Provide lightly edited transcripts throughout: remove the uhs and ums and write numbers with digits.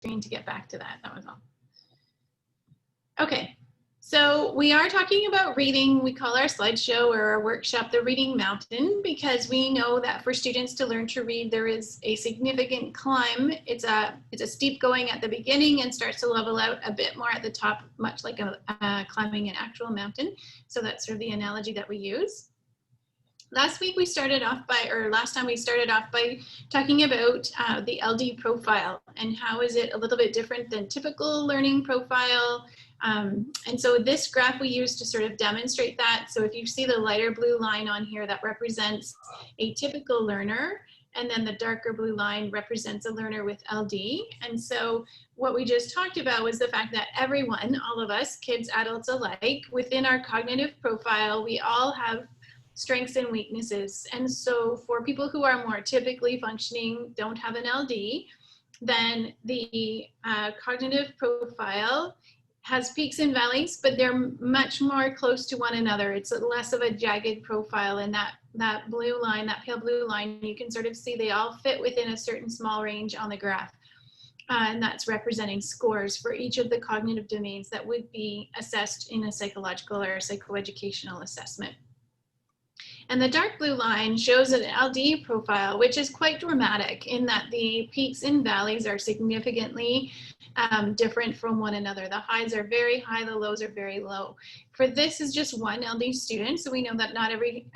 screen to get back to that. That was all. Okay, so we are talking about reading. We call our slideshow or our workshop the Reading Mountain because we know that for students to learn to read, there is a significant climb. It's a steep going at the beginning and starts to level out a bit more at the top, much like climbing an actual mountain. So that's sort of the analogy that we use. Last week we started off by, or last time we started off by talking about the LD profile and how is it a little bit different than typical learning profile. And so this graph we use to sort of demonstrate that. So if you see the lighter blue line on here, that represents a typical learner, and then the darker blue line represents a learner with LD. And so what we just talked about was the fact that everyone, all of us, kids, adults alike, within our cognitive profile, we all have strengths and weaknesses. And so for people who are more typically functioning, don't have an LD, then the cognitive profile has peaks and valleys, but they're much more close to one another. It's less of a jagged profile, and that blue line, that pale blue line, you can sort of see they all fit within a certain small range on the graph. And that's representing scores for each of the cognitive domains that would be assessed in a psychological or psychoeducational assessment. And the dark blue line shows an LD profile, which is quite dramatic in that the peaks and valleys are significantly different from one another. The highs are very high, the lows are very low. For this is just one LD student, so we know that not every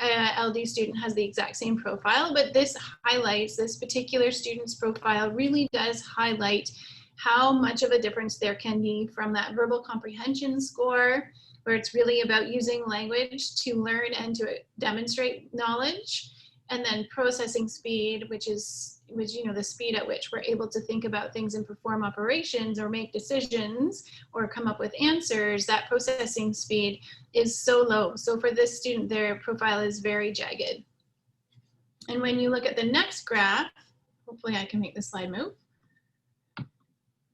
LD student has the exact same profile, but this highlights, this particular student's profile really does highlight how much of a difference there can be from that verbal comprehension score, where it's really about using language to learn and to demonstrate knowledge, and then processing speed, which you know, the speed at which we're able to think about things and perform operations or make decisions or come up with answers. That processing speed is so low. So for this student, their profile is very jagged. And when you look at the next graph, hopefully I can make the slide move.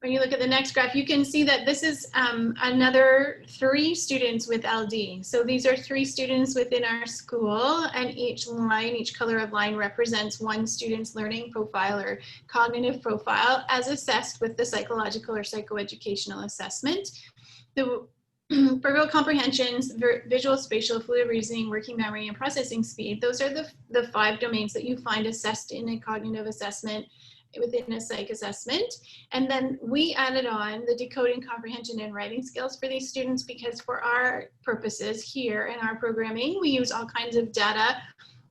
When you look at the next graph, you can see that this is another 3 students with LD. So these are 3 students within our school, and each line, each color of line represents one student's learning profile or cognitive profile as assessed with the psychological or psychoeducational assessment. The verbal comprehensions, visual, spatial, fluid reasoning, working memory, and processing speed, those are the 5 domains that you find assessed in a cognitive assessment within a psych assessment. And then we added on the decoding, comprehension, and writing skills for these students because for our purposes here in our programming, we use all kinds of data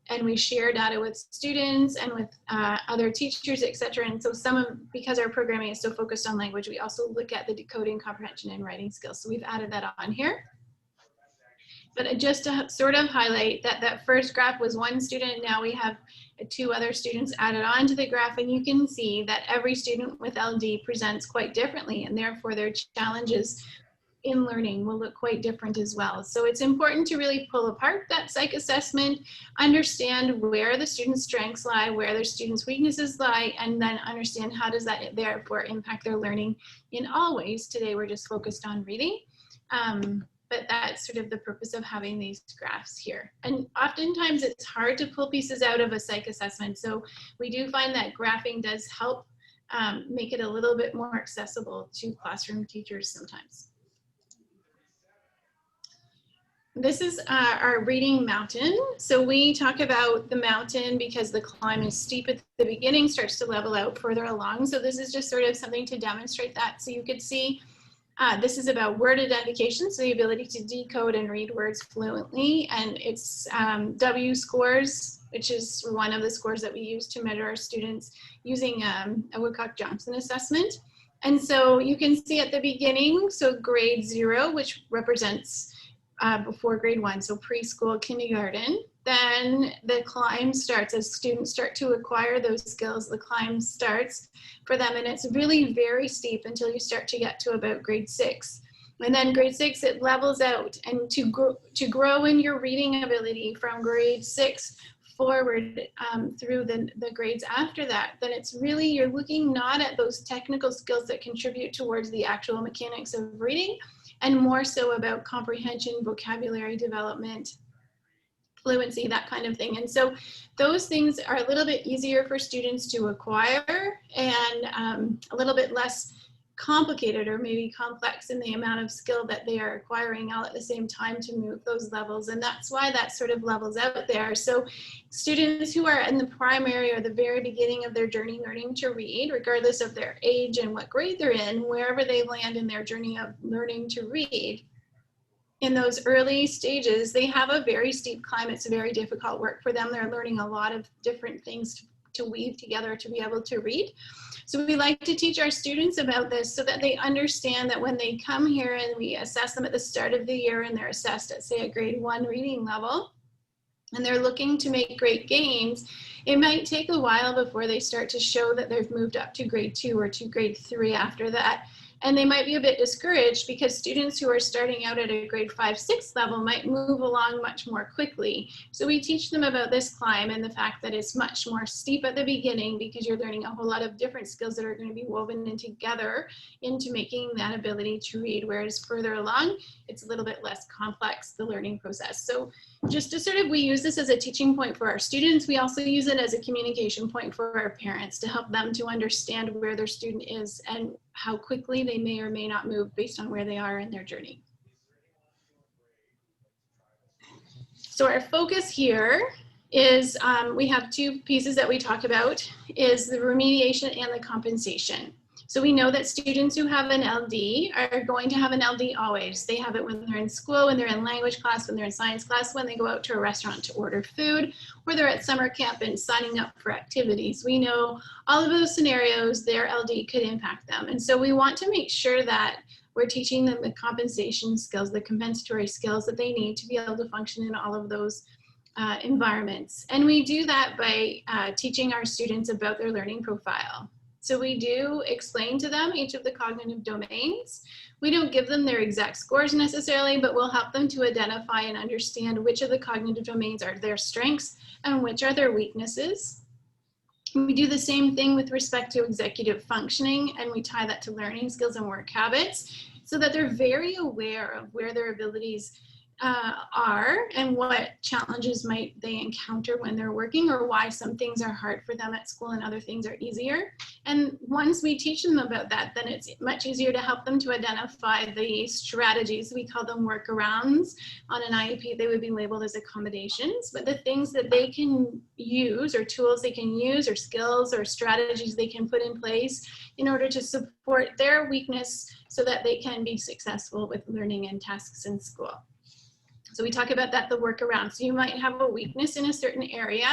and we share data with students and with other teachers, etc. And so because our programming is so focused on language, we also look at the decoding, comprehension, and writing skills. So we've added that on here. But just to sort of highlight that first graph was 1 student, now we have 2 other students added on to the graph, and you can see that every student with LD presents quite differently, and therefore their challenges in learning will look quite different as well. So it's important to really pull apart that psych assessment, understand where the students' strengths lie, where their students' weaknesses lie, and then understand how does that therefore impact their learning in all ways. Today we're just focused on reading. But that's sort of the purpose of having these graphs here. And oftentimes it's hard to pull pieces out of a psych assessment. So we do find that graphing does help make it a little bit more accessible to classroom teachers sometimes. This is our reading mountain. So we talk about the mountain because the climb is steep at the beginning, starts to level out further along. So this is just sort of something to demonstrate that. So you could see this is about word identification, so the ability to decode and read words fluently, and it's W scores, which is one of the scores that we use to measure our students using a Woodcock-Johnson assessment. And so you can see at the beginning, so grade 0, which represents before grade 1, so preschool, kindergarten. Then the climb starts as students start to acquire those skills. The climb starts for them, and it's really very steep until you start to get to about grade 6. And then grade 6, it levels out. And to grow in your reading ability from grade 6 forward through the grades after that, then it's really, you're looking not at those technical skills that contribute towards the actual mechanics of reading, and more so about comprehension, vocabulary development, fluency, that kind of thing. And so those things are a little bit easier for students to acquire and a little bit less complicated or maybe complex in the amount of skill that they are acquiring all at the same time to move those levels. And that's why that sort of levels out there. So students who are in the primary or the very beginning of their journey learning to read, regardless of their age and what grade they're in, wherever they land in their journey of learning to read, in those early stages, they have a very steep climb. It's very difficult work for them. They're learning a lot of different things to weave together to be able to read. So we like to teach our students about this so that they understand that when they come here and we assess them at the start of the year and they're assessed at, say, a grade 1 reading level, and they're looking to make great gains, it might take a while before they start to show that they've moved up to grade 2 or to grade 3 after that. And they might be a bit discouraged because students who are starting out at a grade 5, 6 level might move along much more quickly. So we teach them about this climb and the fact that it's much more steep at the beginning because you're learning a whole lot of different skills that are going to be woven in together into making that ability to read, whereas further along, it's a little bit less complex, the learning process. So just to sort of, we use this as a teaching point for our students. We also use it as a communication point for our parents to help them to understand where their student is and how quickly they may or may not move based on where they are in their journey. So our focus here is, we have two pieces that we talk about, is the remediation and the compensation. So we know that students who have an LD are going to have an LD always. They have it when they're in school, when they're in language class, when they're in science class, when they go out to a restaurant to order food, or they're at summer camp and signing up for activities. We know all of those scenarios, their LD could impact them. And so we want to make sure that we're teaching them the compensation skills, the compensatory skills that they need to be able to function in all of those environments. And we do that by teaching our students about their learning profile. So we do explain to them each of the cognitive domains. We don't give them their exact scores necessarily, but we'll help them to identify and understand which of the cognitive domains are their strengths and which are their weaknesses. We do the same thing with respect to executive functioning, and we tie that to learning skills and work habits so that they're very aware of where their abilities are and what challenges might they encounter when they're working, or why some things are hard for them at school and other things are easier. And once we teach them about that, then it's much easier to help them to identify the strategies. We call them workarounds. On an IEP, they would be labeled as accommodations, but the things that they can use, or tools they can use, or skills or strategies they can put in place in order to support their weakness so that they can be successful with learning and tasks in school. So we talk about that, the workaround. So you might have a weakness in a certain area.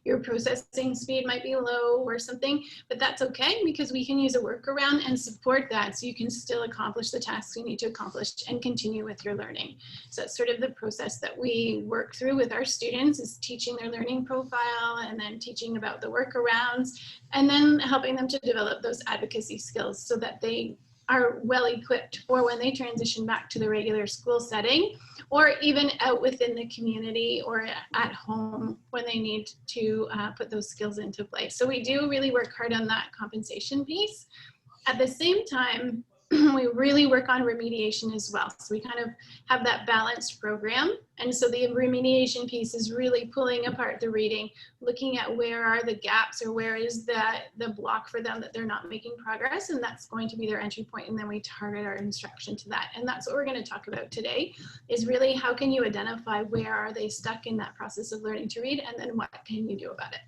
Your processing speed might be low or something, but that's okay because we can use a workaround and support that so you can still accomplish the tasks you need to accomplish and continue with your learning. So that's sort of the process that we work through with our students, is teaching their learning profile and then teaching about the workarounds and then helping them to develop those advocacy skills so that they are well equipped for when they transition back to the regular school setting, or even out within the community or at home when they need to put those skills into place. So we do really work hard on that compensation piece. At the same time, we really work on remediation as well. So we kind of have that balanced program. And so the remediation piece is really pulling apart the reading, looking at where are the gaps or where is the block for them that they're not making progress. And that's going to be their entry point. And then we target our instruction to that. And that's what we're going to talk about today, is really how can you identify where are they stuck in that process of learning to read, and then what can you do about it.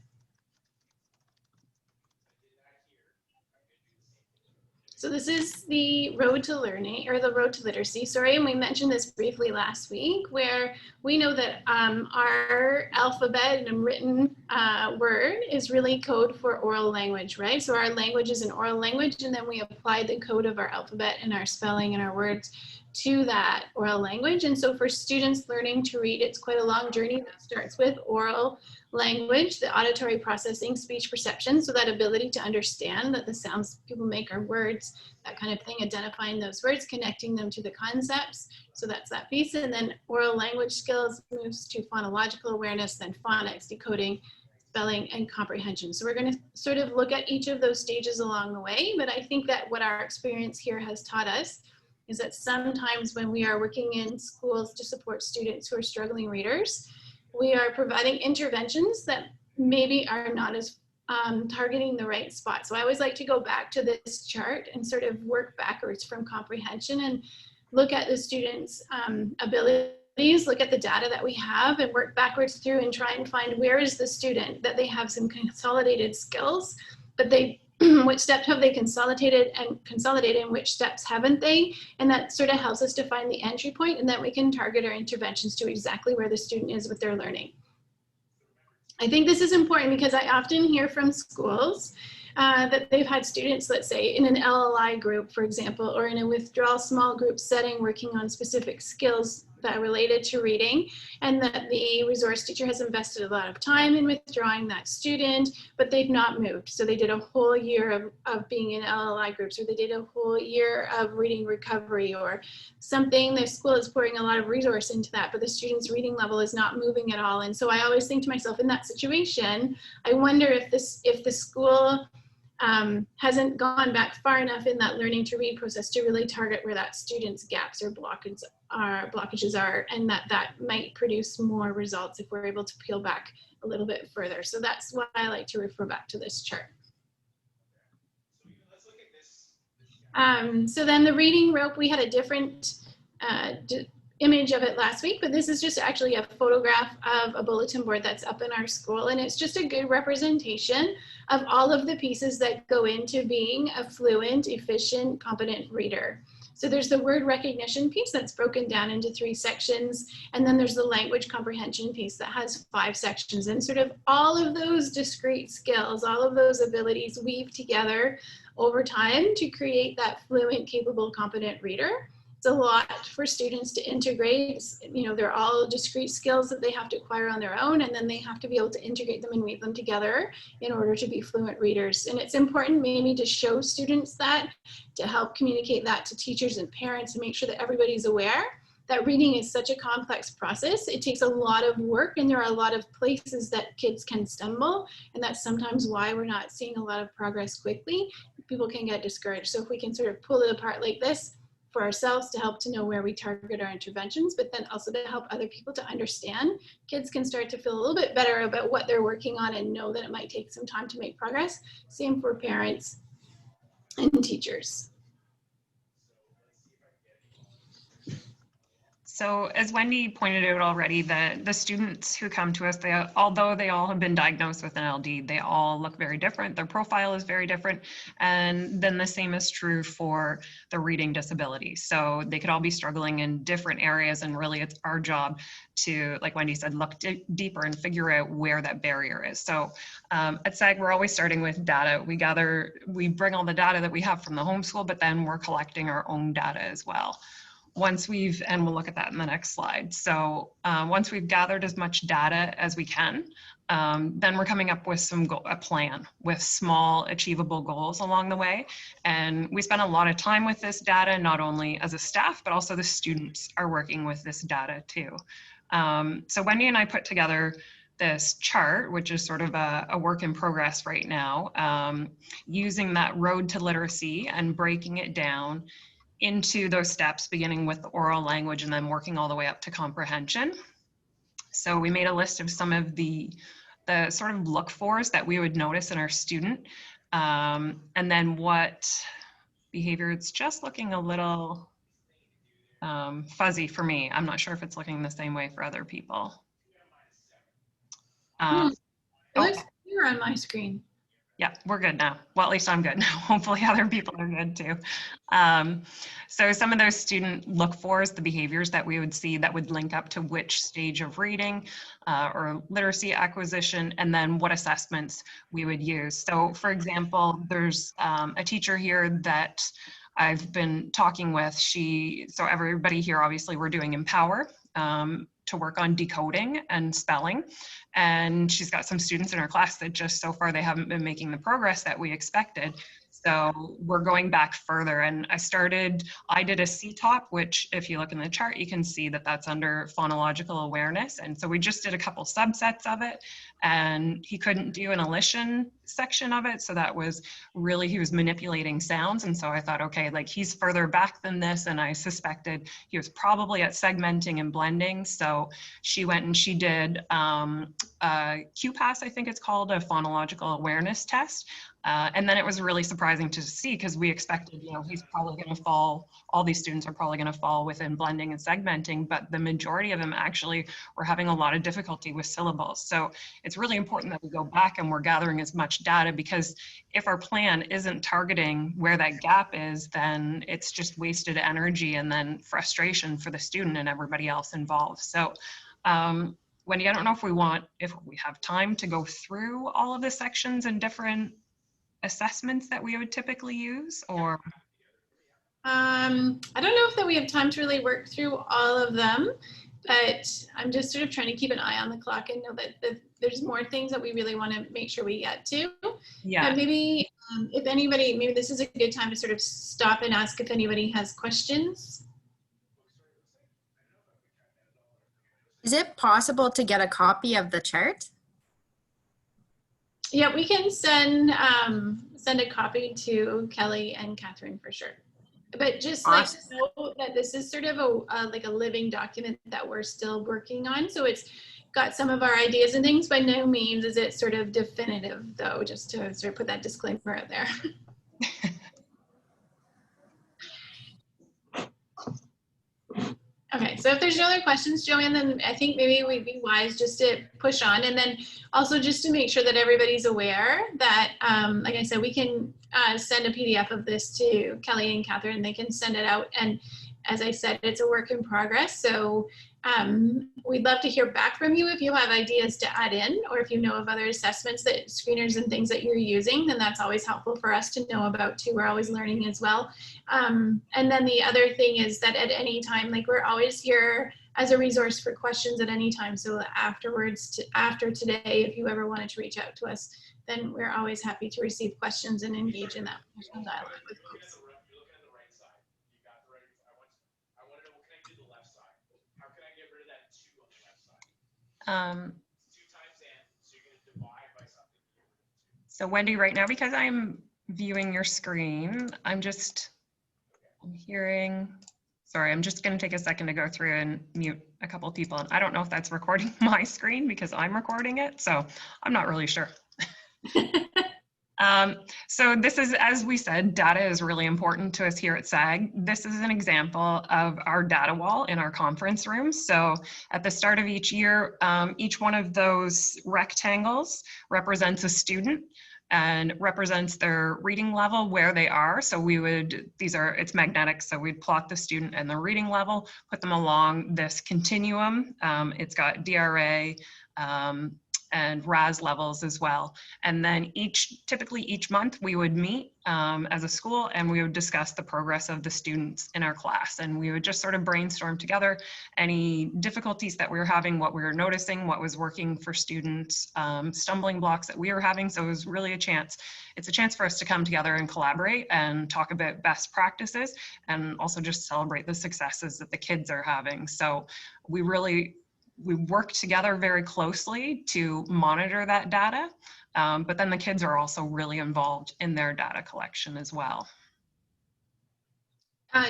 So this is the road to learning, or the road to literacy, sorry, and we mentioned this briefly last week, where we know that our alphabet and written word is really code for oral language, right? So our language is an oral language, and then we apply the code of our alphabet and our spelling and our words to that oral language. And so for students learning to read, it's quite a long journey that starts with oral language, the auditory processing, speech perception, so that ability to understand that the sounds people make are words, that kind of thing, identifying those words, connecting them to the concepts. So that's that piece. And then oral language skills moves to phonological awareness, then phonics, decoding, spelling, and comprehension. So we're going to sort of look at each of those stages along the way, but I think that what our experience here has taught us is that sometimes when we are working in schools to support students who are struggling readers, we are providing interventions that maybe are not as targeting the right spot. So I always like to go back to this chart and sort of work backwards from comprehension and look at the students' abilities, look at the data that we have, and work backwards through and try and find where is the student that they have some consolidated skills, but they which steps have they consolidated and which steps haven't they? And that sort of helps us to find the entry point, and then we can target our interventions to exactly where the student is with their learning. I think this is important because I often hear from schools that they've had students, let's say, in an LLI group, for example, or in a withdrawal small group setting working on specific skills that are related to reading, and that the resource teacher has invested a lot of time in withdrawing that student, but they've not moved. So they did a whole year of being in LLI groups, or they did a whole year of reading recovery or something. The school is pouring a lot of resource into that, but the student's reading level is not moving at all. And so I always think to myself, in that situation, I wonder if the school hasn't gone back far enough in that learning to read process to really target where that student's gaps or blockages are, and that might produce more results if we're able to peel back a little bit further. So that's why I like to refer back to this chart. So then the reading rope, we had a different image of it last week, but this is just actually a photograph of a bulletin board that's up in our school, and it's just a good representation of all of the pieces that go into being a fluent, efficient, competent reader. So there's the word recognition piece that's broken down into 3 sections, and then there's the language comprehension piece that has 5 sections, and sort of all of those discrete skills, all of those abilities weave together over time to create that fluent, capable, competent reader. It's a lot for students to integrate. You know, they're all discrete skills that they have to acquire on their own, and then they have to be able to integrate them and weave them together in order to be fluent readers. And it's important maybe to show students that, to help communicate that to teachers and parents, and make sure that everybody's aware that reading is such a complex process. It takes a lot of work, and there are a lot of places that kids can stumble, and that's sometimes why we're not seeing a lot of progress quickly. People can get discouraged. So if we can sort of pull it apart like this, for ourselves to help to know where we target our interventions, but then also to help other people to understand. Kids can start to feel a little bit better about what they're working on and know that it might take some time to make progress. Same for parents and teachers. So as Wendy pointed out already, the students who come to us, although they all have been diagnosed with an LD, they all look very different. Their profile is very different. And then the same is true for the reading disability. So they could all be struggling in different areas, and really it's our job to, like Wendy said, look deeper and figure out where that barrier is. So at SAG, we're always starting with data. We bring all the data that we have from the homeschool, but then we're collecting our own data as well. And we'll look at that in the next slide. So once we've gathered as much data as we can, then we're coming up with a plan with small achievable goals along the way. And we spend a lot of time with this data, not only as a staff, but also the students are working with this data too. So Wendy and I put together this chart, which is sort of a work in progress right now, using that road to literacy and breaking it down into those steps, beginning with the oral language and then working all the way up to comprehension. So we made a list of some of the sort of look-fors that we would notice in our student, and then what behavior. It's just looking a little fuzzy for me. I'm not sure if it's looking the same way for other people. It looks clear on my screen. Yeah, we're good now. Well, at least I'm good now. Hopefully other people are good too. So some of those student look-fors, the behaviors that we would see that would link up to which stage of reading or literacy acquisition, and then what assessments we would use. So for example, there's a teacher here that I've been talking with. So everybody here, obviously we're doing Empower to work on decoding and spelling. And she's got some students in her class that just so far they haven't been making the progress that we expected. So we're going back further, and I did a CTOP, which if you look in the chart, you can see that that's under phonological awareness. And so we just did a couple subsets of it, and he couldn't do an elision section of it. So that was really, he was manipulating sounds. And so I thought, okay, like he's further back than this. And I suspected he was probably at segmenting and blending. So she went and she did QPAS, I think it's called, a phonological awareness test. And then it was really surprising to see, because we expected, you know, he's probably going to fall, all these students are probably going to fall within blending and segmenting, but the majority of them actually were having a lot of difficulty with syllables. So it's really important that we go back and we're gathering as much data, because if our plan isn't targeting where that gap is, then it's just wasted energy and then frustration for the student and everybody else involved. So Wendy, I don't know if we have time to go through all of the sections and different assessments that we would typically use, or? I don't know if that we have time to really work through all of them, but I'm just sort of trying to keep an eye on the clock and know that there's more things that we really want to make sure we get to. Yeah. And maybe if anybody, maybe this is a good time to sort of stop and ask if anybody has questions. Is it possible to get a copy of the chart? Yeah, we can send a copy to Kelly and Catherine for sure. But just Awesome. like know that this is sort of like a living document that we're still working on. So it's got some of our ideas and things. By no means is it sort of definitive, though, just to sort of put that disclaimer out there. Okay, so if there's no other questions, Joanne, then I think maybe we'd be wise just to push on, and then also just to make sure that everybody's aware that, like I said, we can send a PDF of this to Kelly and Catherine, and they can send it out. And as I said, it's a work in progress. So we'd love to hear back from you if you have ideas to add in, or if you know of other assessments, that screeners and things that you're using, then that's always helpful for us to know about too. We're always learning as well. And then the other thing is that at any time, like we're always here as a resource for questions at any time. So afterwards, after today, if you ever wanted to reach out to us, then we're always happy to receive questions and engage in that professional dialogue with folks. So Wendy, right now, because I'm viewing your screen, I'm hearing, sorry, I'm just going to take a second to go through and mute a couple of people. And I don't know if that's recording my screen because I'm recording it, so I'm not really sure. So this is, as we said, data is really important to us here at SAG. This is an example of our data wall in our conference room. So at the start of each year, each one of those rectangles represents a student and represents their reading level, where they are. So it's magnetic, so we'd plot the student and the reading level, put them along this continuum. It's got DRA, and RAS levels as well. And then typically each month we would meet as a school, and we would discuss the progress of the students in our class. And we would just sort of brainstorm together any difficulties that we were having, what we were noticing, what was working for students, stumbling blocks that we were having. So it was really it's a chance for us to come together and collaborate and talk about best practices, and also just celebrate the successes that the kids are having. So we work together very closely to monitor that data, but then the kids are also really involved in their data collection as well.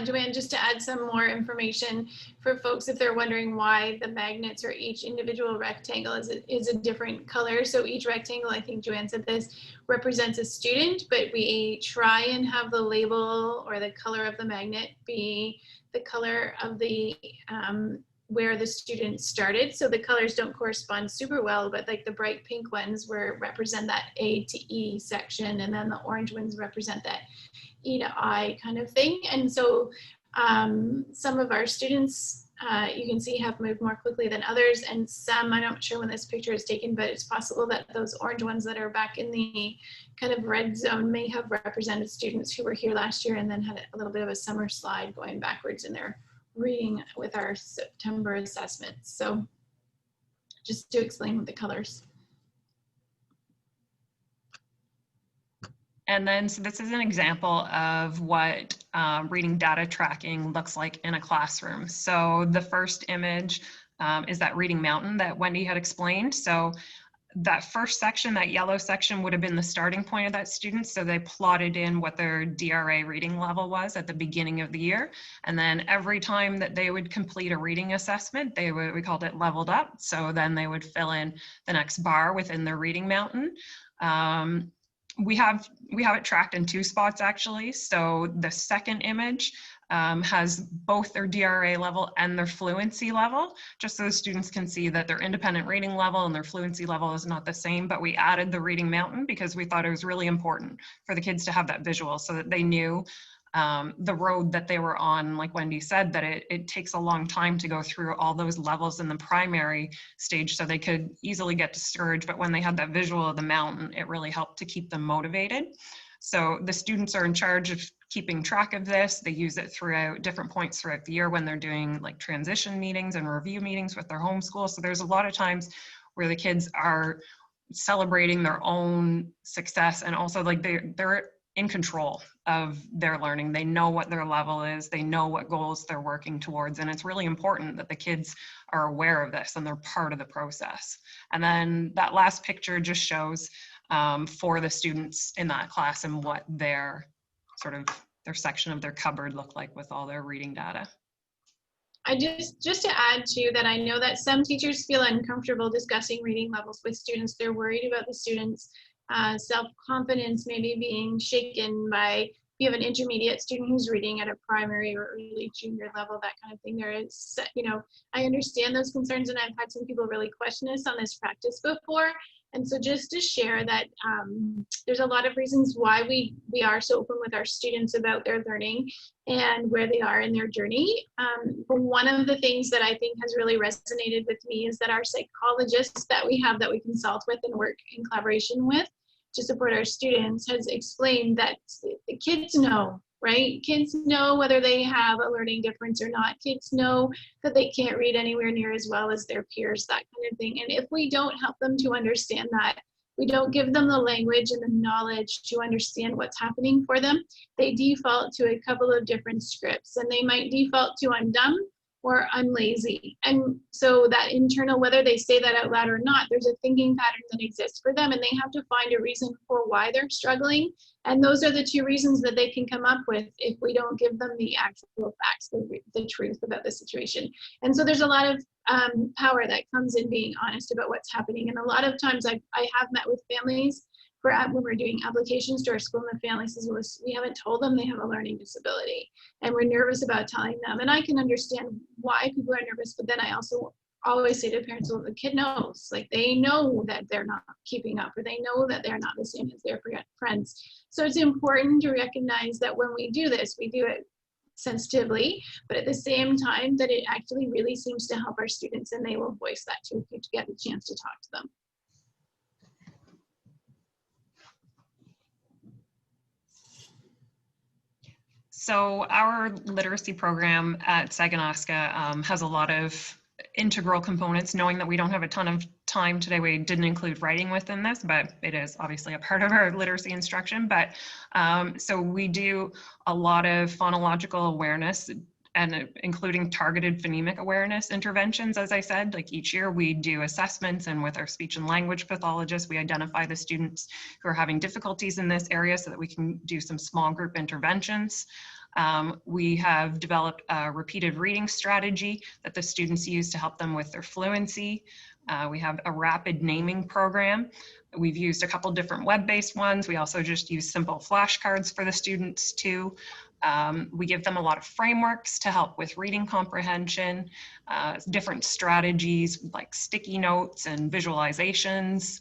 Joanne, just to add some more information for folks if they're wondering why the magnets or each individual rectangle is a different color. So each rectangle, I think Joanne said this, represents a student, but we try and have the label or the color of the magnet be the color of the where the student started. So the colors don't correspond super well, but like the bright pink ones represent that A to E section, and then the orange ones represent that E to I kind of thing. And so some of our students, you can see, have moved more quickly than others, and some, I'm not sure when this picture is taken, but it's possible that those orange ones that are back in the kind of red zone may have represented students who were here last year and then had a little bit of a summer slide going backwards in their reading with our September assessments. So just to explain with the colors. And then, so this is an example of what reading data tracking looks like in a classroom. So the first image is that reading mountain that Wendy had explained. So that first section, that yellow section, would have been the starting point of that student. So they plotted in what their DRA reading level was at the beginning of the year. And then every time that they would complete a reading assessment, we called it leveled up. So then they would fill in the next bar within their reading mountain. We have it tracked in two spots actually. So the second image has both their DRA level and their fluency level, just so the students can see that their independent reading level and their fluency level is not the same, but we added the reading mountain because we thought it was really important for the kids to have that visual so that they knew the road that they were on. Like Wendy said, that it takes a long time to go through all those levels in the primary stage, so they could easily get discouraged, but when they had that visual of the mountain, it really helped to keep them motivated. So the students are in charge of keeping track of this. They use it throughout different points throughout the year when they're doing like transition meetings and review meetings with their homeschool. So there's a lot of times where the kids are celebrating their own success, and also like they're in control of their learning. They know what their level is, they know what goals they're working towards, and it's really important that the kids are aware of this and they're part of the process. And then that last picture just shows for the students in that class and what their section of their cupboard looked like with all their reading data. I just to add to that, I know that some teachers feel uncomfortable discussing reading levels with students. They're worried about the students' self-confidence maybe being shaken by, if you have an intermediate student who's reading at a primary or early junior level, that kind of thing. There is, I understand those concerns, and I've had some people really question us on this practice before. And so just to share that there's a lot of reasons why we are so open with our students about their learning and where they are in their journey. But one of the things that I think has really resonated with me is that our psychologists that we have that we consult with and work in collaboration with to support our students has explained that the kids know, right? Kids know whether they have a learning difference or not. Kids know that they can't read anywhere near as well as their peers, that kind of thing. And if we don't help them to understand that, we don't give them the language and the knowledge to understand what's happening for them, they default to a couple of different scripts. And they might default to I'm dumb or I'm lazy. And so that internal, whether they say that out loud or not, there's a thinking pattern that exists for them, and they have to find a reason for why they're struggling. And those are the two reasons that they can come up with if we don't give them the actual facts, the truth about the situation. And so there's a lot of power that comes in being honest about what's happening. And a lot of times I have met with families when we're doing applications to our school, and the family says, well, we haven't told them they have a learning disability, and we're nervous about telling them. And I can understand why people are nervous, but then I also always say to parents, well, the kid knows, like they know that they're not keeping up, or they know that they're not the same as their friends. So it's important to recognize that when we do this, we do it sensitively, but at the same time that it actually really seems to help our students, and they will voice that too if you get the chance to talk to them. So our literacy program at Saginaska has a lot of integral components. Knowing that we don't have a ton of time today, we didn't include writing within this, but it is obviously a part of our literacy instruction. But so we do a lot of phonological awareness, and including targeted phonemic awareness interventions. As I said, like each year we do assessments, and with our speech and language pathologists, we identify the students who are having difficulties in this area so that we can do some small group interventions. We have developed a repeated reading strategy that the students use to help them with their fluency. We have a rapid naming program. We've used a couple different web-based ones. We also just use simple flashcards for the students too. We give them a lot of frameworks to help with reading comprehension, different strategies like sticky notes and visualizations,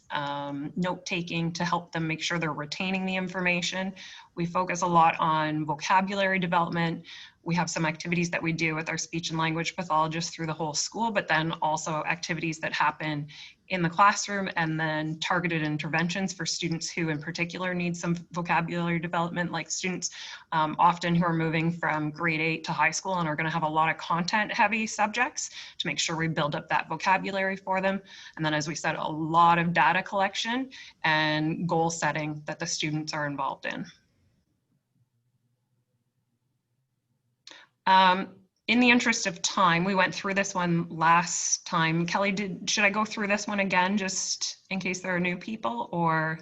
note-taking to help them make sure they're retaining the information. We focus a lot on vocabulary development. We have some activities that we do with our speech and language pathologists through the whole school, but then also activities that happen in the classroom, and then targeted interventions for students who in particular need some vocabulary development, like students often who are moving from grade 8 to high school and are going to have a lot of content heavy subjects, to make sure we build up that vocabulary for them. And then, as we said, a lot of data collection and goal setting that the students are involved in. In the interest of time, we went through this one last time. Kelly, should I go through this one again, just in case there are new people, or?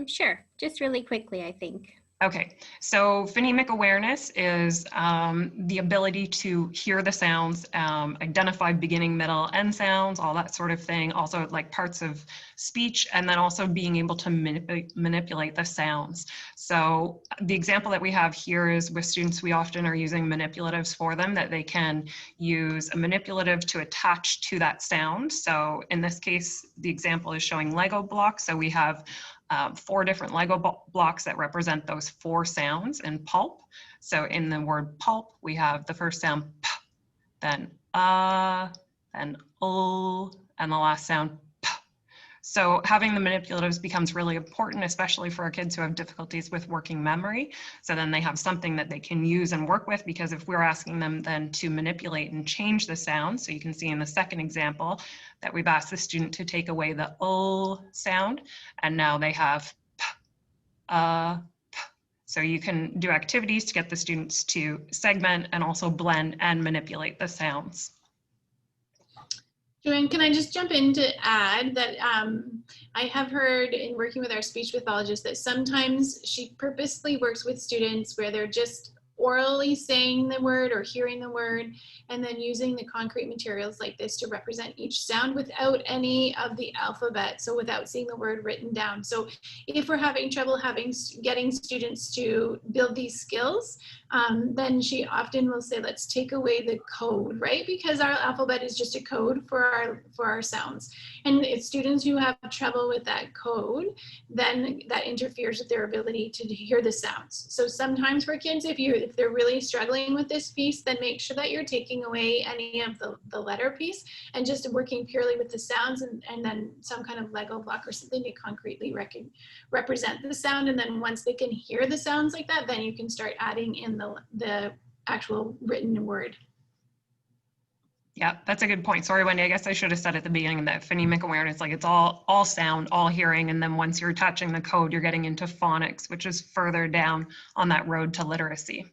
Sure, just really quickly, I think. Okay, so phonemic awareness is the ability to hear the sounds, identify beginning, middle, end sounds, all that sort of thing. Also like parts of speech, and then also being able to manipulate the sounds. So the example that we have here is with students, we often are using manipulatives for them, that they can use a manipulative to attach to that sound. So in this case, the example is showing Lego blocks. So we have 4 different Lego blocks that represent those 4 sounds in pulp. So in the word pulp, we have the first sound p, then then and the last sound p. So having the manipulatives becomes really important, especially for our kids who have difficulties with working memory. So then they have something that they can use and work with, because if we're asking them then to manipulate and change the sound, so you can see in the second example that we've asked the student to take away the sound, and now they have p, p. So you can do activities to get the students to segment and also blend and manipulate the sounds. Joanne, can I just jump in to add that I have heard in working with our speech pathologist that sometimes she purposely works with students where they're just orally saying the word or hearing the word, and then using the concrete materials like this to represent each sound without any of the alphabet, so without seeing the word written down. So if we're having trouble getting students to build these skills, then she often will say, let's take away the code, right? Because our alphabet is just a code for our sounds. And it's students who have trouble with that code, then that interferes with their ability to hear the sounds. So sometimes for kids, if they're really struggling with this piece, then make sure that you're taking away any of the letter piece and just working purely with the sounds, and then some kind of Lego block or something to concretely represent the sound. And then once they can hear the sounds like that, then you can start adding in the actual written word. Yeah, that's a good point. Sorry, Wendy, I guess I should have said at the beginning that phonemic awareness, like it's all sound, all hearing, and then once you're touching the code, you're getting into phonics, which is further down on that road to literacy.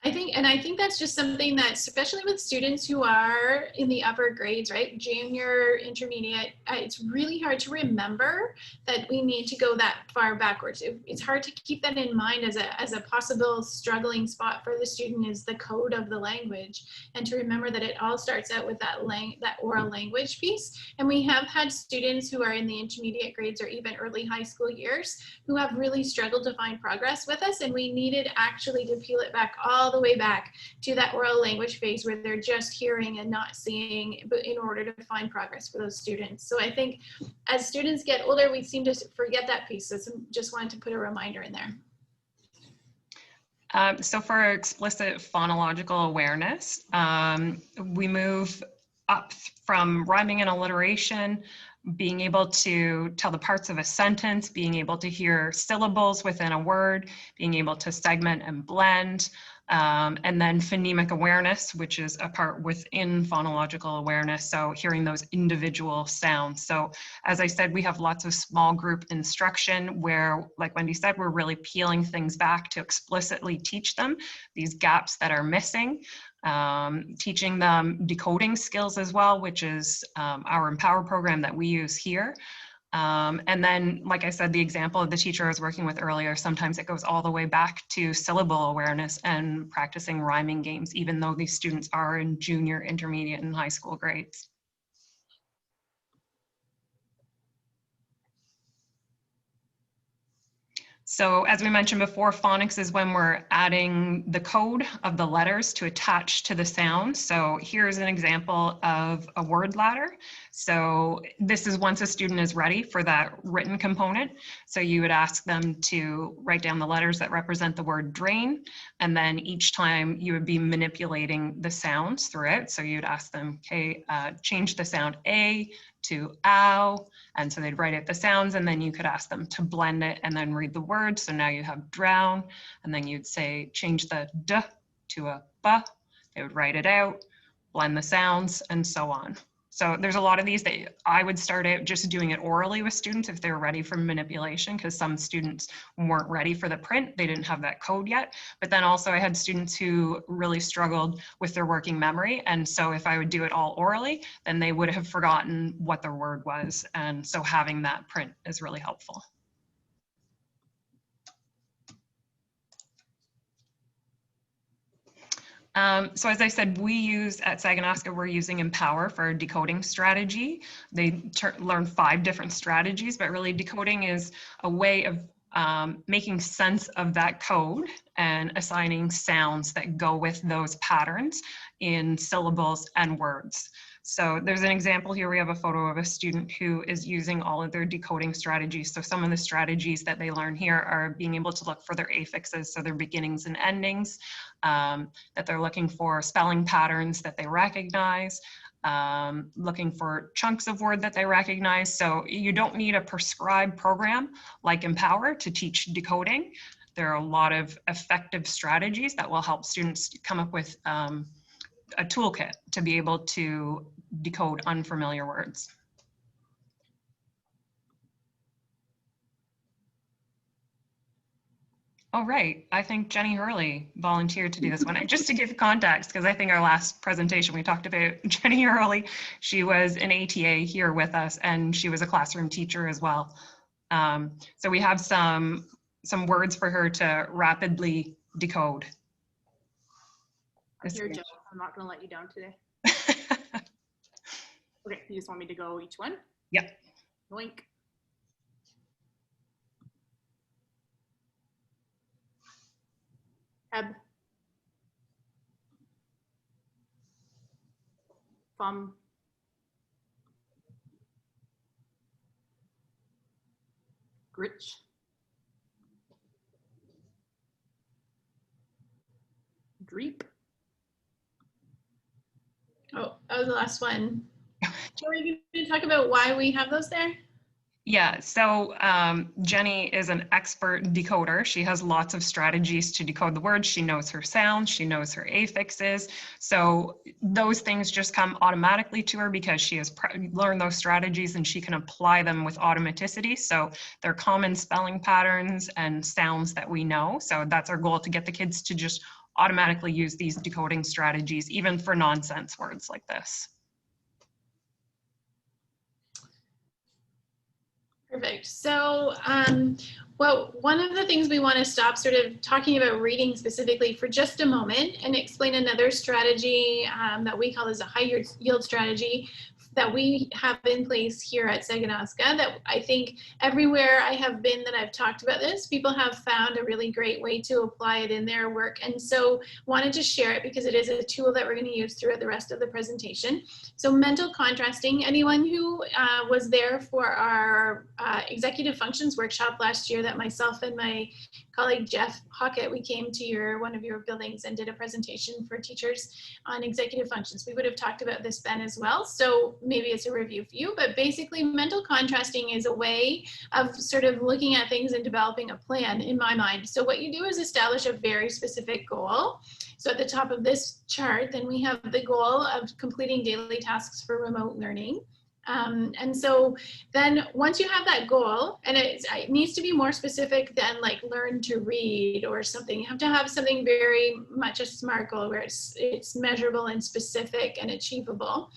I think that's just something that, especially with students who are in the upper grades, right? Junior, intermediate, it's really hard to remember that we need to go that far backwards. It's hard to keep that in mind as a possible struggling spot for the student, is the code of the language, and to remember that it all starts out with that oral language piece. And we have had students who are in the intermediate grades or even early high school years who have really struggled to find progress with us, and we needed actually to peel it back all the way back to that oral language phase where they're just hearing and not seeing, but in order to find progress for those students. So I think as students get older, we seem to forget that piece. So just wanted to put a reminder in there. So for explicit phonological awareness, we move up from rhyming and alliteration, being able to tell the parts of a sentence, being able to hear syllables within a word, being able to segment and blend, and then phonemic awareness, which is a part within phonological awareness, so hearing those individual sounds. So as I said, we have lots of small group instruction where, like Wendy said, we're really peeling things back to explicitly teach them these gaps that are missing. Teaching them decoding skills as well, which is our Empower program that we use here. And then, like I said, the example of the teacher I was working with earlier, sometimes it goes all the way back to syllable awareness and practicing rhyming games, even though these students are in junior, intermediate, and high school grades. So as we mentioned before, phonics is when we're adding the code of the letters to attach to the sound. So here's an example of a word ladder. So this is once a student is ready for that written component. So you would ask them to write down the letters that represent the word drain. And then each time you would be manipulating the sounds through it. So you'd ask them, okay, change the sound A to ow. And so they'd write out the sounds, and then you could ask them to blend it and then read the words. So now you have drown, and then you'd say, change the D to a B. They would write it out, blend the sounds, and so on. So there's a lot of these that I would start out just doing it orally with students if they're ready for manipulation, because some students weren't ready for the print. They didn't have that code yet. But then also I had students who really struggled with their working memory. And so if I would do it all orally, then they would have forgotten what their word was. And so having that print is really helpful. So as I said, we use at Saginaska, we're using Empower for our decoding strategy. They learn 5 different strategies, but really decoding is a way of making sense of that code and assigning sounds that go with those patterns in syllables and words. So there's an example here. We have a photo of a student who is using all of their decoding strategies. So some of the strategies that they learn here are being able to look for their affixes, so their beginnings and endings, that they're looking for spelling patterns that they recognize, looking for chunks of word that they recognize. So you don't need a prescribed program like Empower to teach decoding. There are a lot of effective strategies that will help students come up with a toolkit to be able to decode unfamiliar words. Oh, right. I think Jenny Hurley volunteered to do this one. Just to give context, because I think our last presentation we talked about Jenny Hurley. She was an ATA here with us, and she was a classroom teacher as well. So we have some words for her to rapidly decode. I'm here, Joe. I'm not going to let you down today. Okay, you just want me to go each one? Yep. Yoink. Heb. Fum. Gritch. Dreep. Oh, that was the last one. Are you going to talk about why we have those there? Yeah, so Jenny is an expert decoder. She has lots of strategies to decode the words. She knows her sounds, she knows her affixes. So those things just come automatically to her because she has learned those strategies and she can apply them with automaticity. So they're common spelling patterns and sounds that we know. So that's our goal, to get the kids to just automatically use these decoding strategies, even for nonsense words like this. Perfect. So, well, one of the things we want to stop sort of talking about reading specifically for just a moment and explain another strategy that we call as a high yield strategy that we have in place here at Saginaska, that I think everywhere I have been that I've talked about this, people have found a really great way to apply it in their work. And so wanted to share it because it is a tool that we're going to use throughout the rest of the presentation. So mental contrasting, anyone who was there for our executive functions workshop last year that myself and my colleague Jeff Hockett, we came to one of your buildings and did a presentation for teachers on executive functions. We would have talked about this then as well. So maybe it's a review for you, but basically mental contrasting is a way of sort of looking at things and developing a plan in my mind. So what you do is establish a very specific goal. So at the top of this chart, then we have the goal of completing daily tasks for remote learning. And so then once you have that goal, and it needs to be more specific than like learn to read or something, you have to have something very much a SMART goal where it's measurable and specific and achievable.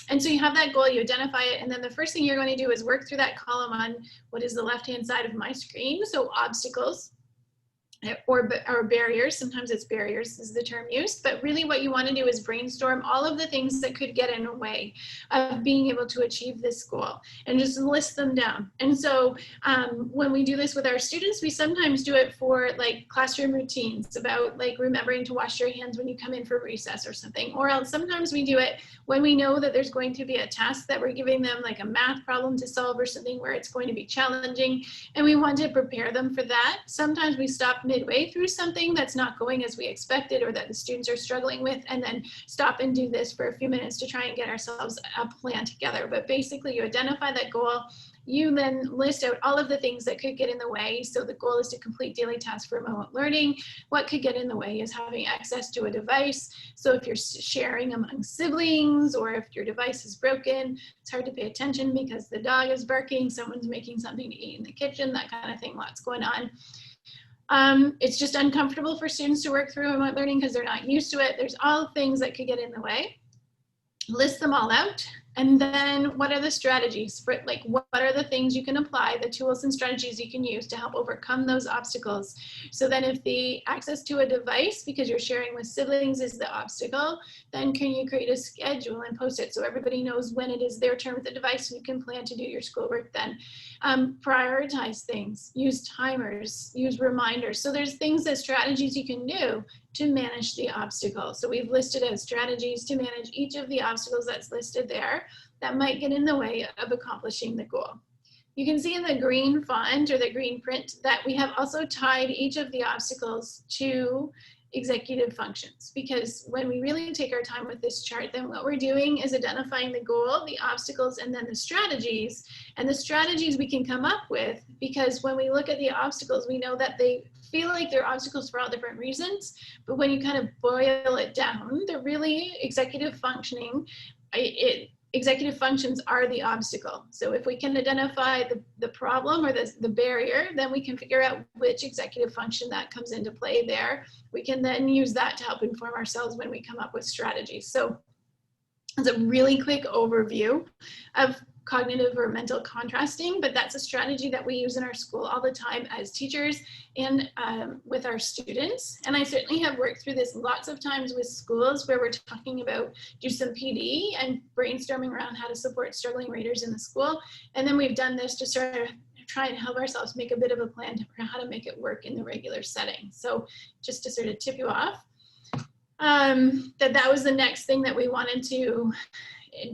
And so you have that goal, you identify it, and then the first thing you're going to do is work through that column on what is the left-hand side of my screen, so obstacles. or barriers. Sometimes it's barriers is the term used, but really what you want to do is brainstorm all of the things that could get in the way of being able to achieve this goal and just list them down. And so when we do this with our students, we sometimes do it for like classroom routines about like remembering to wash your hands when you come in for recess or something, or else sometimes we do it when we know that there's going to be a task that we're giving them, like a math problem to solve or something where it's going to be challenging and we want to prepare them for that. Sometimes we stop midway through something that's not going as we expected or that the students are struggling with, and then stop and do this for a few minutes to try and get ourselves a plan together. But basically you identify that goal, you then list out all of the things that could get in the way. So the goal is to complete daily tasks for remote learning. What could get in the way is having access to a device. So if you're sharing among siblings or if your device is broken, it's hard to pay attention because the dog is barking, someone's making something to eat in the kitchen, that kind of thing, lots going on. It's just uncomfortable for students to work through remote learning because they're not used to it. There's all things that could get in the way. List them all out. And then what are the strategies for, like, what are the things you can apply, the tools and strategies you can use to help overcome those obstacles? So then if the access to a device, because you're sharing with siblings, is the obstacle, then can you create a schedule and post it so everybody knows when it is their turn with the device and you can plan to do your schoolwork then. Prioritize things, use timers, use reminders. So there's things that strategies you can do to manage the obstacle. So we've listed out strategies to manage each of the obstacles that's listed there that might get in the way of accomplishing the goal. You can see in the green font or the green print that we have also tied each of the obstacles to executive functions, because when we really take our time with this chart, then what we're doing is identifying the goal, the obstacles, and then the strategies. And the strategies we can come up with, because when we look at the obstacles, we know that they feel like they're obstacles for all different reasons, but when you kind of boil it down, they're really executive functioning. Executive functions are the obstacle. So if we can identify the problem or the barrier, then we can figure out which executive function that comes into play there. We can then use that to help inform ourselves when we come up with strategies. So it's a really quick overview of cognitive or mental contrasting, but that's a strategy that we use in our school all the time as teachers and with our students. And I certainly have worked through this lots of times with schools where we're talking about do some PD and brainstorming around how to support struggling readers in the school. And then we've done this to sort of try and help ourselves make a bit of a plan for how to make it work in the regular setting. So just to sort of tip you off, that was the next thing that we wanted to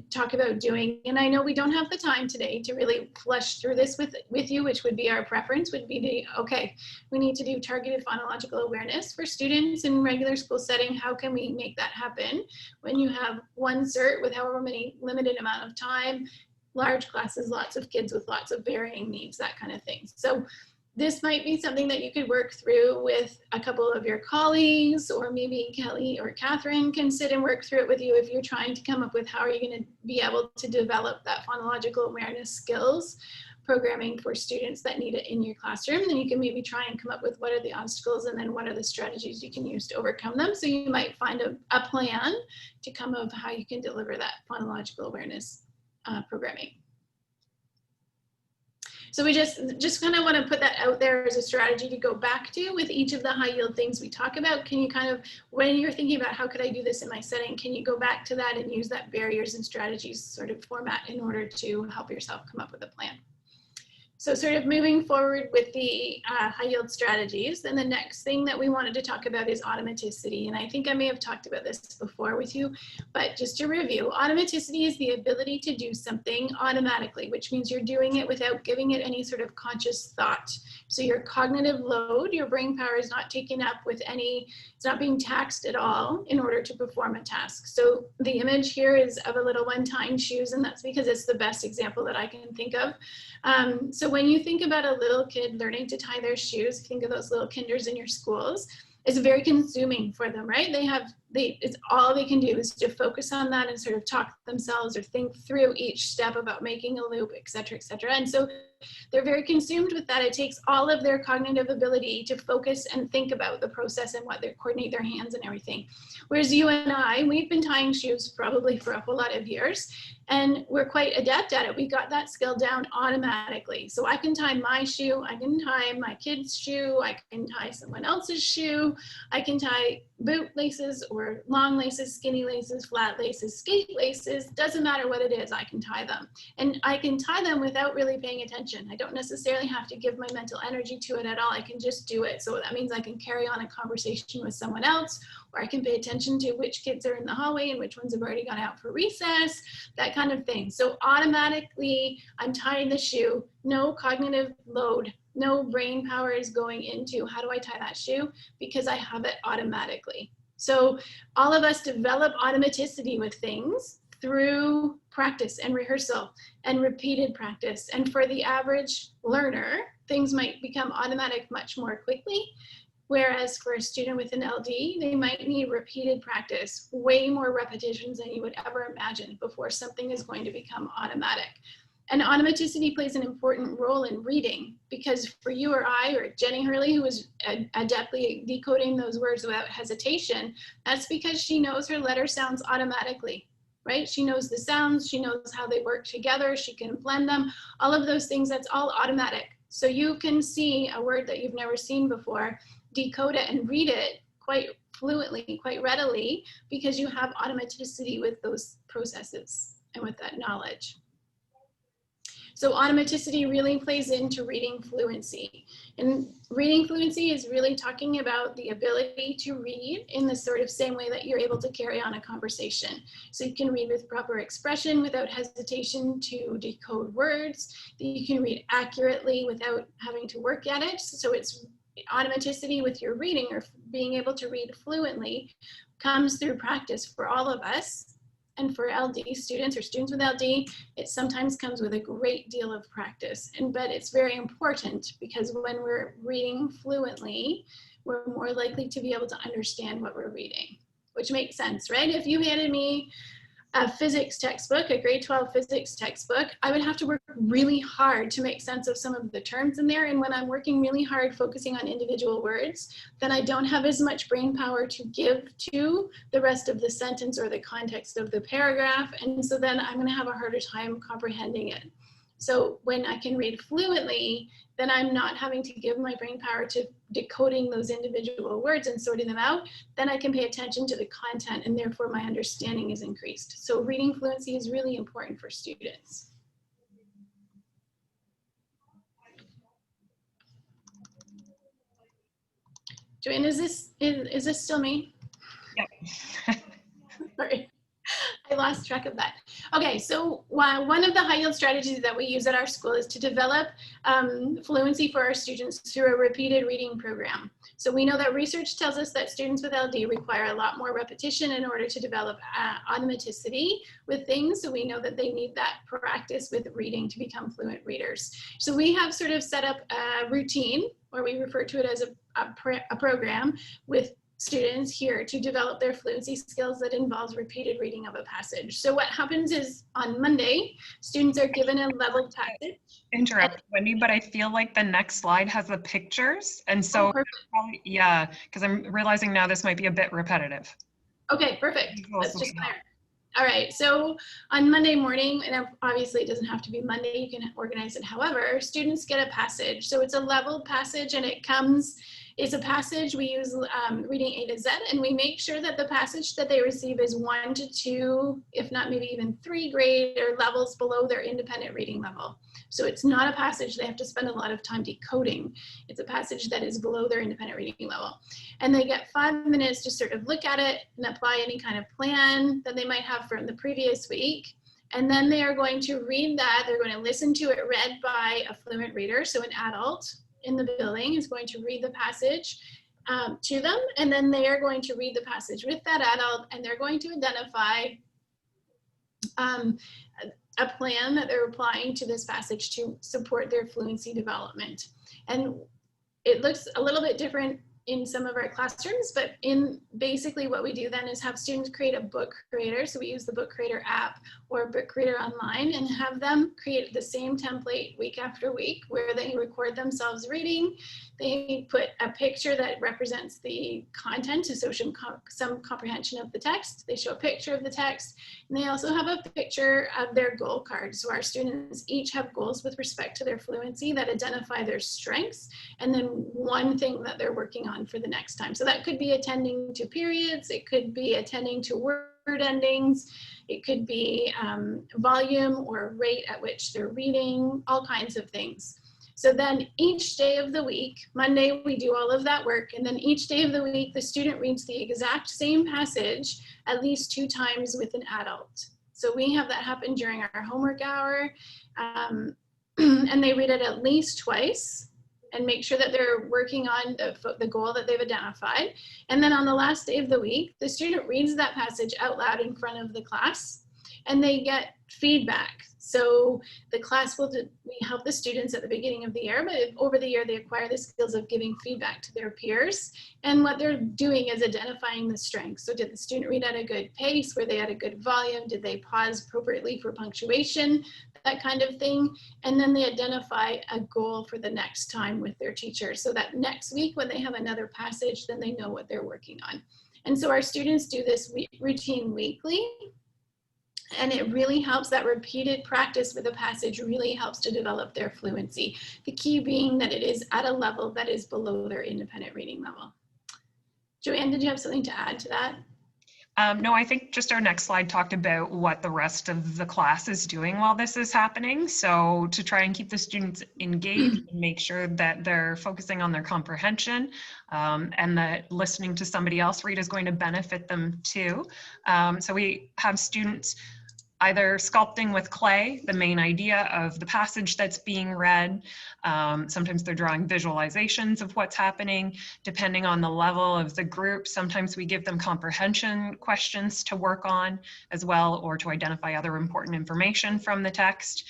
talk about doing. And I know we don't have the time today to really flush through this with you, which would be our preference, would be to, okay, we need to do targeted phonological awareness for students in regular school setting. How can we make that happen when you have one cert with however many limited amount of time, large classes, lots of kids with lots of varying needs, that kind of thing. So this might be something that you could work through with a couple of your colleagues, or maybe Kelly or Catherine can sit and work through it with you if you're trying to come up with how are you going to be able to develop that phonological awareness skills programming for students that need it in your classroom. Then you can maybe try and come up with what are the obstacles and then what are the strategies you can use to overcome them. So you might find a plan to come up how you can deliver that phonological awareness programming. So we just kind of want to put that out there as a strategy to go back to with each of the high yield things we talk about. Can you kind of, when you're thinking about how could I do this in my setting, can you go back to that and use that barriers and strategies sort of format in order to help yourself come up with a plan? So sort of moving forward with the high yield strategies, then the next thing that we wanted to talk about is automaticity. And I think I may have talked about this before with you, but just to review, automaticity is the ability to do something automatically, which means you're doing it without giving it any sort of conscious thought. So your cognitive load, your brain power is not taken up with any, it's not being taxed at all in order to perform a task. So the image here is of a little one tying shoes, and that's because it's the best example that I can think of. So when you think about a little kid learning to tie their shoes, think of those little kinders in your schools, it's very consuming for them, right? It's all they can do is to focus on that and sort of talk themselves or think through each step about making a loop, et cetera, et cetera. And so they're very consumed with that. It takes all of their cognitive ability to focus and think about the process and what they coordinate their hands and everything. Whereas you and I, we've been tying shoes probably for a whole lot of years, and we're quite adept at it. We got that skill down automatically. So I can tie my shoe, I can tie my kid's shoe, I can tie someone else's shoe, I can tie boot laces or long laces, skinny laces, flat laces, skate laces, doesn't matter what it is, I can tie them. And I can tie them without really paying attention. I don't necessarily have to give my mental energy to it at all. I can just do it. So that means I can carry on a conversation with someone else, or I can pay attention to which kids are in the hallway and which ones have already gone out for recess, that kind of thing. So automatically I'm tying the shoe, no cognitive load, no brain power is going into how do I tie that shoe, because I have it automatically. So all of us develop automaticity with things through practice and rehearsal and repeated practice. And for the average learner, things might become automatic much more quickly. Whereas for a student with an LD, they might need repeated practice, way more repetitions than you would ever imagine before something is going to become automatic. And automaticity plays an important role in reading, because for you or I or Jenny Hurley, who was adeptly decoding those words without hesitation, that's because she knows her letter sounds automatically, right? She knows the sounds, she knows how they work together, she can blend them, all of those things, that's all automatic. So you can see a word that you've never seen before, decode it and read it quite fluently, quite readily, because you have automaticity with those processes and with that knowledge. So automaticity really plays into reading fluency. And reading fluency is really talking about the ability to read in the sort of same way that you're able to carry on a conversation. So you can read with proper expression without hesitation to decode words, that you can read accurately without having to work at it. So it's automaticity with your reading, or being able to read fluently, comes through practice for all of us. And for LD students or students with LD, it sometimes comes with a great deal of practice. But it's very important, because when we're reading fluently, we're more likely to be able to understand what we're reading, which makes sense, right? If you handed me a physics textbook, a grade 12 physics textbook, I would have to work really hard to make sense of some of the terms in there. And when I'm working really hard focusing on individual words, then I don't have as much brain power to give to the rest of the sentence or the context of the paragraph. And so then I'm going to have a harder time comprehending it. So when I can read fluently, then I'm not having to give my brain power to decoding those individual words and sorting them out. Then I can pay attention to the content, and therefore my understanding is increased. So reading fluency is really important for students. Joanne, is this still me? Yep. Sorry. I lost track of that. Okay, so one of the high yield strategies that we use at our school is to develop fluency for our students through a repeated reading program. So we know that research tells us that students with LD require a lot more repetition in order to develop automaticity with things. So we know that they need that practice with reading to become fluent readers. So we have sort of set up a routine, or we refer to it as a program with students here to develop their fluency skills that involves repeated reading of a passage. So what happens is on Monday, students are given a leveled passage. Interrupt, Wendy, but I feel like the next slide has the pictures. And so, yeah, because I'm realizing now this might be a bit repetitive. Okay, perfect. That's just clear. All right, so on Monday morning, and obviously it doesn't have to be Monday, you can organize it however, students get a passage. So it's a leveled passage, and it's a passage we use reading A to Z, and we make sure that the passage that they receive is 1 to 2, if not maybe even 3 grade or levels below their independent reading level. So it's not a passage they have to spend a lot of time decoding. It's a passage that is below their independent reading level. And they get 5 minutes to sort of look at it and apply any kind of plan that they might have from the previous week. And then they are going to read that. They're going to listen to it read by a fluent reader, so an adult in the building is going to read the passage to them, and then they are going to read the passage with that adult, and they're going to identify a plan that they're applying to this passage to support their fluency development. And it looks a little bit different in some of our classrooms, but in basically what we do then is have students create a book creator. So we use the book creator app or book creator online and have them create the same template week after week where they record themselves reading. They put a picture that represents the content to show some comprehension of the text. They show a picture of the text, and they also have a picture of their goal card. So our students each have goals with respect to their fluency that identify their strengths and then one thing that they're working on for the next time. So that could be attending to periods, it could be attending to word endings, it could be volume or rate at which they're reading, all kinds of things. So then each day of the week, Monday, we do all of that work. And then each day of the week, the student reads the exact same passage at least 2 times with an adult. So we have that happen during our homework hour. And they read it at least twice and make sure that they're working on the goal that they've identified. And then on the last day of the week, the student reads that passage out loud in front of the class and they get feedback. So the class we help the students at the beginning of the year, but over the year they acquire the skills of giving feedback to their peers. And what they're doing is identifying the strengths. So did the student read at a good pace? Were they at a good volume? Did they pause appropriately for punctuation? That kind of thing. And then they identify a goal for the next time with their teacher. So that next week when they have another passage, then they know what they're working on. And so our students do this routine weekly. And it really helps, that repeated practice with a passage really helps to develop their fluency. The key being that it is at a level that is below their independent reading level. Joanne, did you have something to add to that? No, I think just our next slide talked about what the rest of the class is doing while this is happening. So to try and keep the students engaged and make sure that they're focusing on their comprehension and that listening to somebody else read is going to benefit them too. So we have students either sculpting with clay, the main idea of the passage that's being read. Sometimes they're drawing visualizations of what's happening, depending on the level of the group. Sometimes we give them comprehension questions to work on as well, or to identify other important information from the text.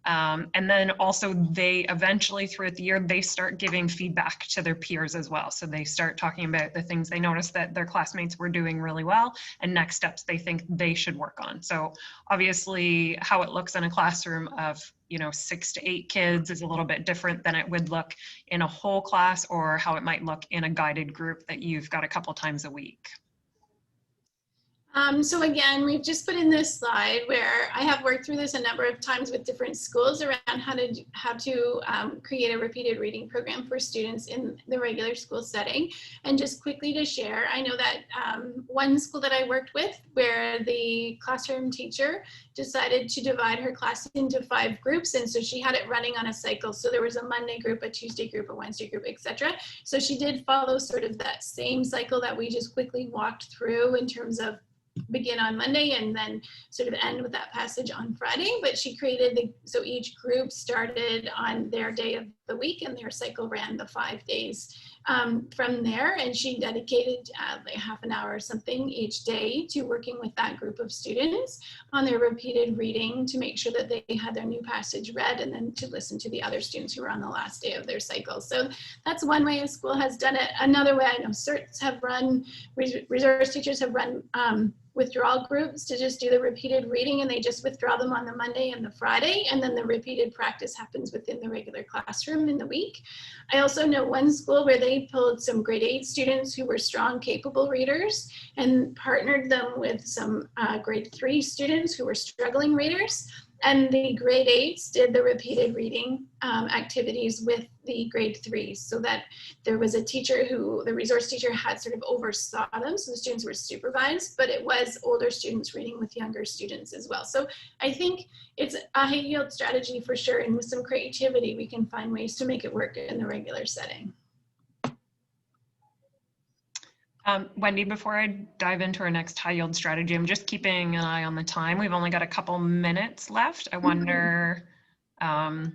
And then also they eventually throughout the year, they start giving feedback to their peers as well. So they start talking about the things they noticed that their classmates were doing really well and next steps they think they should work on. So obviously how it looks in a classroom of 6 to 8 kids is a little bit different than it would look in a whole class or how it might look in a guided group that you've got a couple times a week. So again, we've just put in this slide where I have worked through this a number of times with different schools around how to create a repeated reading program for students in the regular school setting. And just quickly to share, I know that one school that I worked with where the classroom teacher decided to divide her class into 5 groups. And so she had it running on a cycle. So there was a Monday group, a Tuesday group, a Wednesday group, etc. So she did follow sort of that same cycle that we just quickly walked through in terms of begin on Monday and then sort of end with that passage on Friday. But she created so each group started on their day of the week and their cycle ran the 5 days from there. And she dedicated like half an hour or something each day to working with that group of students on their repeated reading to make sure that they had their new passage read and then to listen to the other students who were on the last day of their cycle. So that's one way a school has done it. Another way, I know CERTs have run, resource teachers have run withdrawal groups to just do the repeated reading and they just withdraw them on the Monday and the Friday and then the repeated practice happens within the regular classroom in the week. I also know one school where they pulled some grade 8 students who were strong, capable readers and partnered them with some grade 3 students who were struggling readers. And the grade 8s did the repeated reading activities with the grade 3s so that there was a teacher who, the resource teacher had sort of oversaw them. So the students were supervised, but it was older students reading with younger students as well. So I think it's a high yield strategy for sure. And with some creativity, we can find ways to make it work in the regular setting. Wendy, before I dive into our next high yield strategy, I'm just keeping an eye on the time. We've only got a couple minutes left. I wonder, I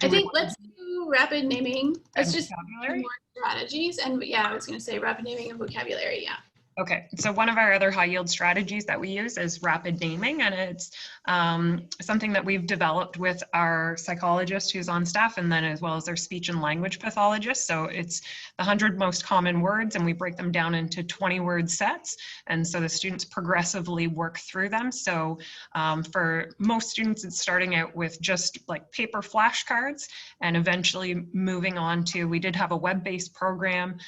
think let's do rapid naming. Let's just do more strategies. And yeah, I was going to say rapid naming and vocabulary. Yeah. Okay, so one of our other high yield strategies that we use is rapid naming, and it's something that we've developed with our psychologist who's on staff, and then as well as our speech and language pathologist. So it's the 100 most common words, and we break them down into 20 word sets. And so the students progressively work through them. So for most students, it's starting out with just like paper flashcards and eventually moving on to, we did have a web-based program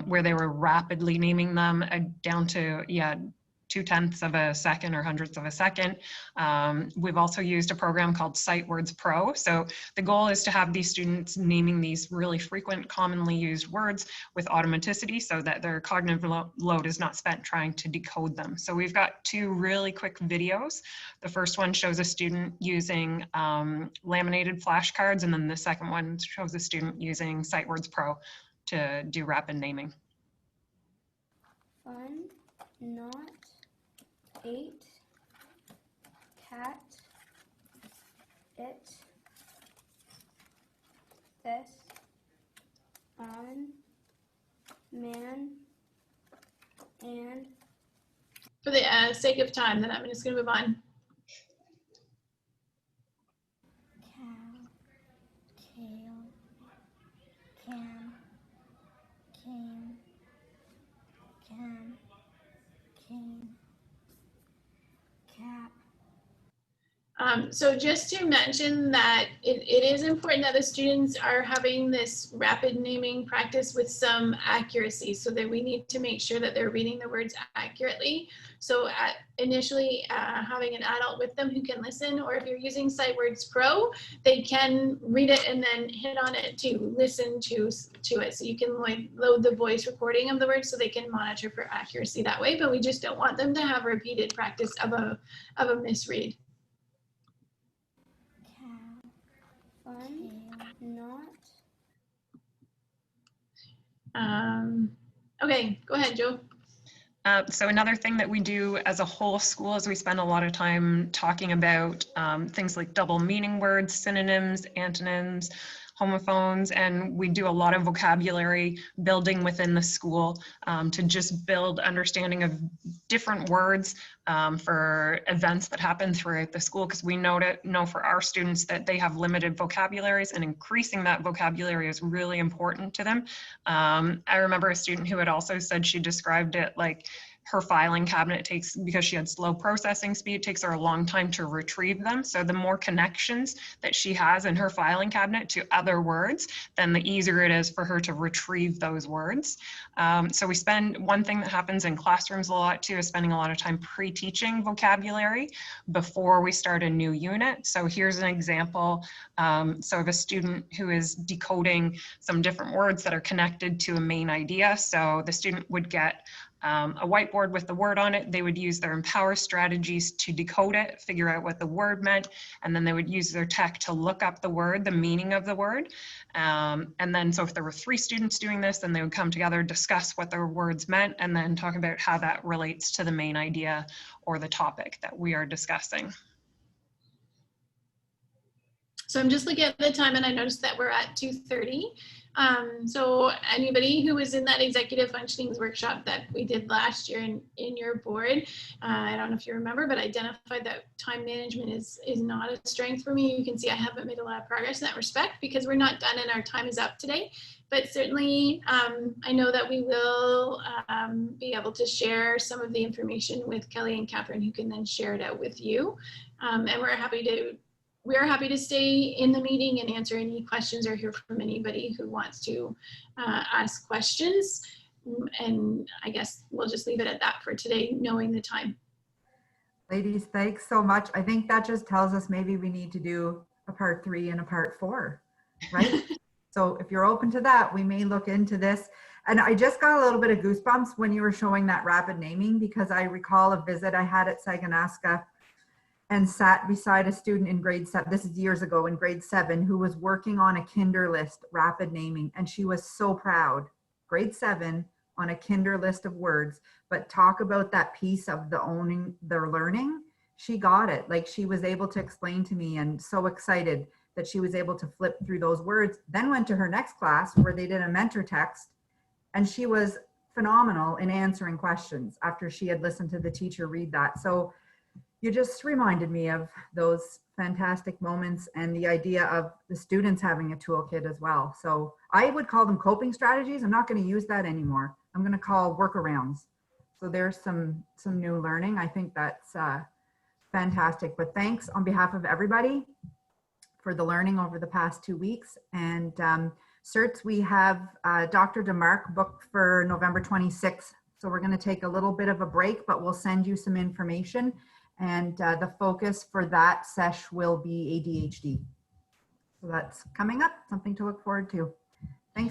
where they were rapidly naming them down to, 0.2 of a second or hundredths of a second. We've also used a program called SightWords Pro. So the goal is to have these students naming these really frequent, commonly used words with automaticity so that their cognitive load is not spent trying to decode them. So we've got 2 really quick videos. The first one shows a student using laminated flashcards, and then the second one shows a student using SightWords Pro to do rapid naming. Fun, not, 8, cat, it, this, on, man, and For the sake of time, then I'm just going to move on. cow, kale, cam, came, came, cap. So just to mention that it is important that the students are having this rapid naming practice with some accuracy, so that we need to make sure that they're reading the words accurately. So initially having an adult with them who can listen, or if you're using SightWords Pro, they can read it and then hit on it to listen to it. So you can load the voice recording of the words so they can monitor for accuracy that way, but we just don't want them to have repeated practice of a misread. Fun, not, Okay, go ahead, Joe. So another thing that we do as a whole school is we spend a lot of time talking about things like double meaning words, synonyms, antonyms, homophones, and we do a lot of vocabulary building within the school to just build understanding of different words for events that happen throughout the school, because we know for our students that they have limited vocabularies, and increasing that vocabulary is really important to them. I remember a student who had also said she described it like her filing cabinet takes, because she had slow processing speed, takes her a long time to retrieve them. So the more connections that she has in her filing cabinet to other words, then the easier it is for her to retrieve those words. So we spend, one thing that happens in classrooms a lot too is spending a lot of time pre-teaching vocabulary before we start a new unit. So here's an example. So of a student who is decoding some different words that are connected to a main idea. So the student would get a whiteboard with the word on it. They would use their Empower strategies to decode it, figure out what the word meant, and then they would use their tech to look up the word, the meaning of the word. And then, so if there were 3 students doing this, then they would come together, discuss what their words meant, and then talk about how that relates to the main idea or the topic that we are discussing. So I'm just looking at the time and I noticed that we're at 2:30. So anybody who was in that executive functionings workshop that we did last year in your board, I don't know if you remember, but identified that time management is not a strength for me. You can see I haven't made a lot of progress in that respect because we're not done and our time is up today. But certainly I know that we will be able to share some of the information with Kelly and Catherine, who can then share it out with you. And we are happy to stay in the meeting and answer any questions or hear from anybody who wants to ask questions. And I guess we'll just leave it at that for today, knowing the time. Ladies, thanks so much. I think that just tells us maybe we need to do a part 3 and a part 4, right? So if you're open to that, we may look into this. And I just got a little bit of goosebumps when you were showing that rapid naming, because I recall a visit I had at Saganaska and sat beside a student in grade 7, this is years ago, in grade 7, who was working on a kinder list, rapid naming, and she was so proud. Grade 7 on a kinder list of words, but talk about that piece of the owning their learning. She got it. Like, she was able to explain to me, and so excited that she was able to flip through those words, then went to her next class where they did a mentor text, and she was phenomenal in answering questions after she had listened to the teacher read that. So you just reminded me of those fantastic moments and the idea of the students having a toolkit as well. So I would call them coping strategies. I'm not going to use that anymore. I'm going to call workarounds. So there's some new learning. I think that's fantastic. But thanks on behalf of everybody for the learning over the past 2 weeks. And certs, we have Dr. DeMarc booked for November 26th. So we're going to take a little bit of a break, but we'll send you some information. And the focus for that SESH will be ADHD. So that's coming up, something to look forward to.